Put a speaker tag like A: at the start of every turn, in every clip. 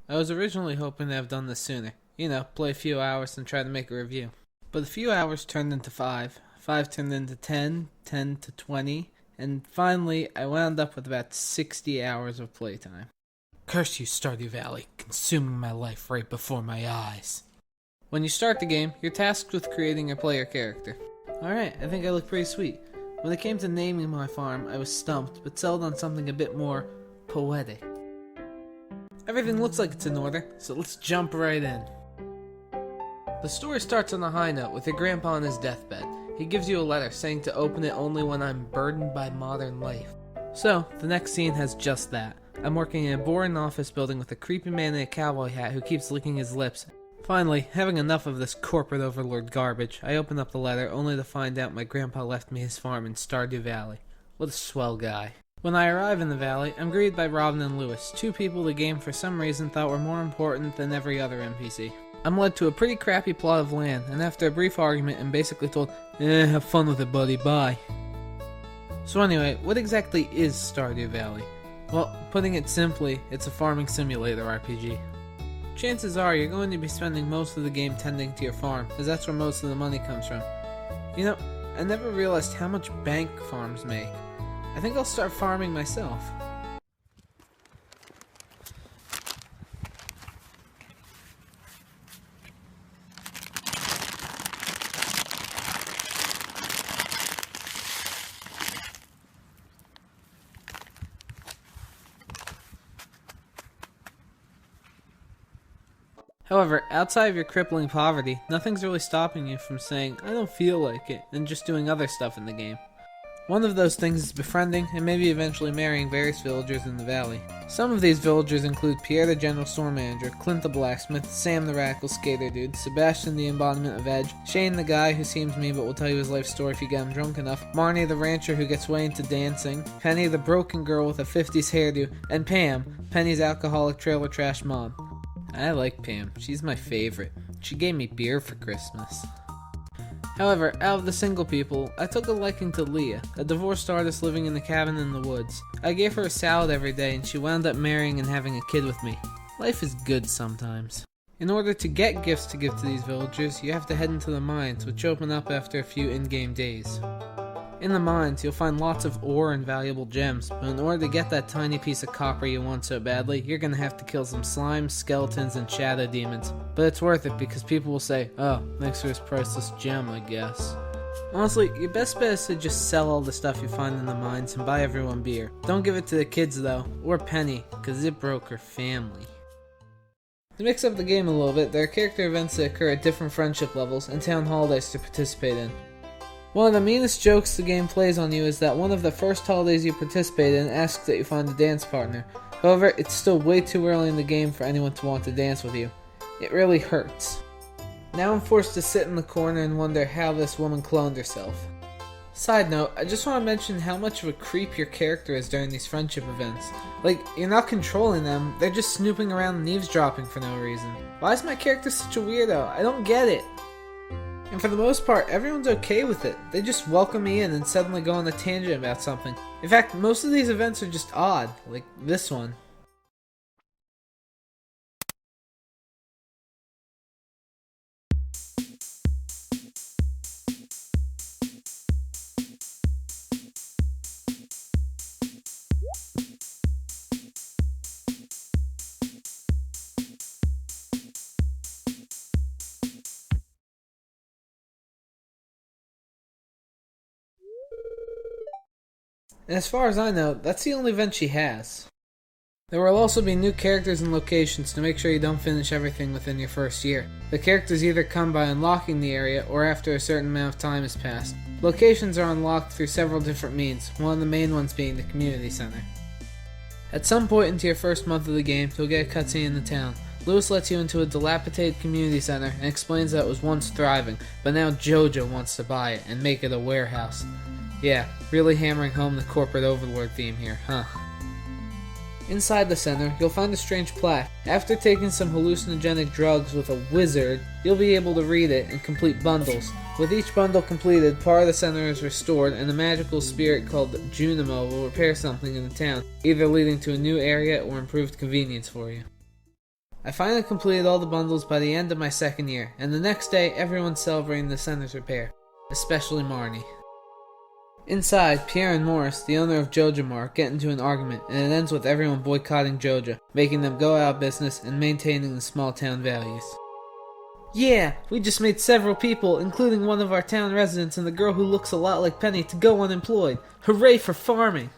A: I was originally hoping to have done this sooner. Play a few hours and try to make a review. But a few hours turned into 5. 5 turned into 10, 10 to 20, and finally I wound up with about 60 hours of playtime. Curse you, Stardew Valley, consuming my life right before my eyes. When you start the game, you're tasked with creating your player character. Alright, I think I look pretty sweet. When it came to naming my farm, I was stumped, but settled on something a bit more poetic. Everything looks like it's in order, so let's jump right in. The story starts on a high note with your grandpa on his deathbed. He gives you a letter saying to open it only when I'm burdened by modern life. So, the next scene has just that. I'm working in a boring office building with a creepy man in a cowboy hat who keeps licking his lips. Finally, having enough of this corporate overlord garbage, I open up the letter only to find out my grandpa left me his farm in Stardew Valley. What a swell guy. When I arrive in the valley, I'm greeted by Robin and Lewis, two people the game for some reason thought were more important than every other NPC. I'm led to a pretty crappy plot of land, and after a brief argument I'm basically told, have fun with it buddy, bye. So anyway, what exactly is Stardew Valley? Well, putting it simply, it's a farming simulator RPG. Chances are you're going to be spending most of the game tending to your farm, as that's where most of the money comes from. I never realized how much bank farms make. I think I'll start farming myself. However, outside of your crippling poverty, nothing's really stopping you from saying, I don't feel like it, and just doing other stuff in the game. One of those things is befriending and maybe eventually marrying various villagers in the valley. Some of these villagers include Pierre the General Store Manager, Clint the Blacksmith, Sam the Radical Skater Dude, Sebastian the Embodiment of Edge, Shane the Guy who seems mean but will tell you his life story if you get him drunk enough, Marnie the Rancher who gets way into dancing, Penny the Broken Girl with a 50s hairdo, and Pam, Penny's alcoholic trailer trash mom. I like Pam. She's my favorite. She gave me beer for Christmas. However, out of the single people, I took a liking to Leah, a divorced artist living in a cabin in the woods. I gave her a salad every day and she wound up marrying and having a kid with me. Life is good sometimes. In order to get gifts to give to these villagers, you have to head into the mines, which open up after a few in-game days. In the mines, you'll find lots of ore and valuable gems, but in order to get that tiny piece of copper you want so badly, you're gonna have to kill some slimes, skeletons, and shadow demons. But it's worth it because people will say, oh, thanks for this priceless gem, I guess. Honestly, your best bet is to just sell all the stuff you find in the mines and buy everyone beer. Don't give it to the kids though, or Penny, cause it broke her family. To mix up the game a little bit, there are character events that occur at different friendship levels and town holidays to participate in. One of the meanest jokes the game plays on you is that one of the first holidays you participate in asks that you find a dance partner. However, it's still way too early in the game for anyone to want to dance with you. It really hurts. Now I'm forced to sit in the corner and wonder how this woman cloned herself. Side note, I just want to mention how much of a creep your character is during these friendship events. Like, you're not controlling them, they're just snooping around and eavesdropping for no reason. Why is my character such a weirdo? I don't get it. And for the most part, everyone's okay with it. They just welcome me in and suddenly go on a tangent about something. In fact, most of these events are just odd, like this one. And as far as I know, that's the only event she has. There will also be new characters and locations to make sure you don't finish everything within your first year. The characters either come by unlocking the area or after a certain amount of time has passed. Locations are unlocked through several different means, one of the main ones being the community center. At some point into your first month of the game, you'll get a cutscene in the town. Lewis lets you into a dilapidated community center and explains that it was once thriving, but now Jojo wants to buy it and make it a warehouse. Yeah, really hammering home the corporate overlord theme here, huh? Inside the center, you'll find a strange plaque. After taking some hallucinogenic drugs with a wizard, you'll be able to read it and complete bundles. With each bundle completed, part of the center is restored, and a magical spirit called Junimo will repair something in the town, either leading to a new area or improved convenience for you. I finally completed all the bundles by the end of my second year, and the next day everyone's celebrating the center's repair, especially Marnie. Inside, Pierre and Morris, the owner of Joja Mart, get into an argument, and it ends with everyone boycotting Joja, making them go out of business and maintaining the small town values. Yeah, we just made several people, including one of our town residents and the girl who looks a lot like Penny, to go unemployed. Hooray for farming!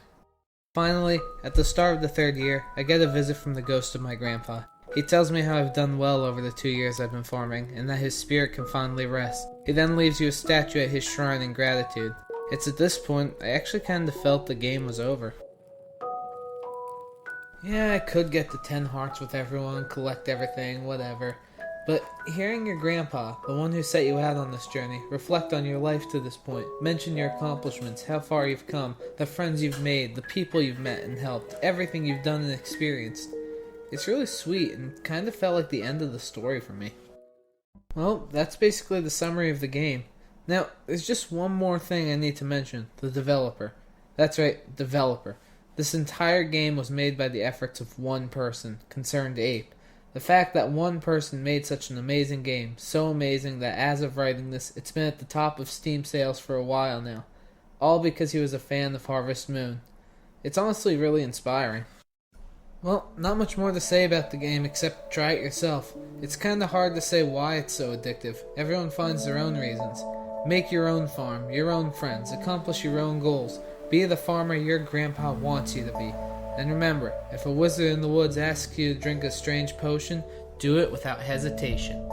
A: Finally, at the start of the third year, I get a visit from the ghost of my grandpa. He tells me how I've done well over the 2 years I've been farming, and that his spirit can finally rest. He then leaves you a statue at his shrine in gratitude. It's at this point, I actually kinda felt the game was over. Yeah, I could get the 10 hearts with everyone, collect everything, whatever. But hearing your grandpa, the one who set you out on this journey, reflect on your life to this point, mention your accomplishments, how far you've come, the friends you've made, the people you've met and helped, everything you've done and experienced. It's really sweet and kind of felt like the end of the story for me. Well, that's basically the summary of the game. Now, there's just one more thing I need to mention, the developer. That's right, developer. This entire game was made by the efforts of one person, Concerned Ape. The fact that one person made such an amazing game, so amazing that as of writing this, it's been at the top of Steam sales for a while now. All because he was a fan of Harvest Moon. It's honestly really inspiring. Well, not much more to say about the game except try it yourself. It's kinda hard to say why it's so addictive. Everyone finds their own reasons. Make your own farm, your own friends, accomplish your own goals. Be the farmer your grandpa wants you to be. And remember, if a wizard in the woods asks you to drink a strange potion, do it without hesitation.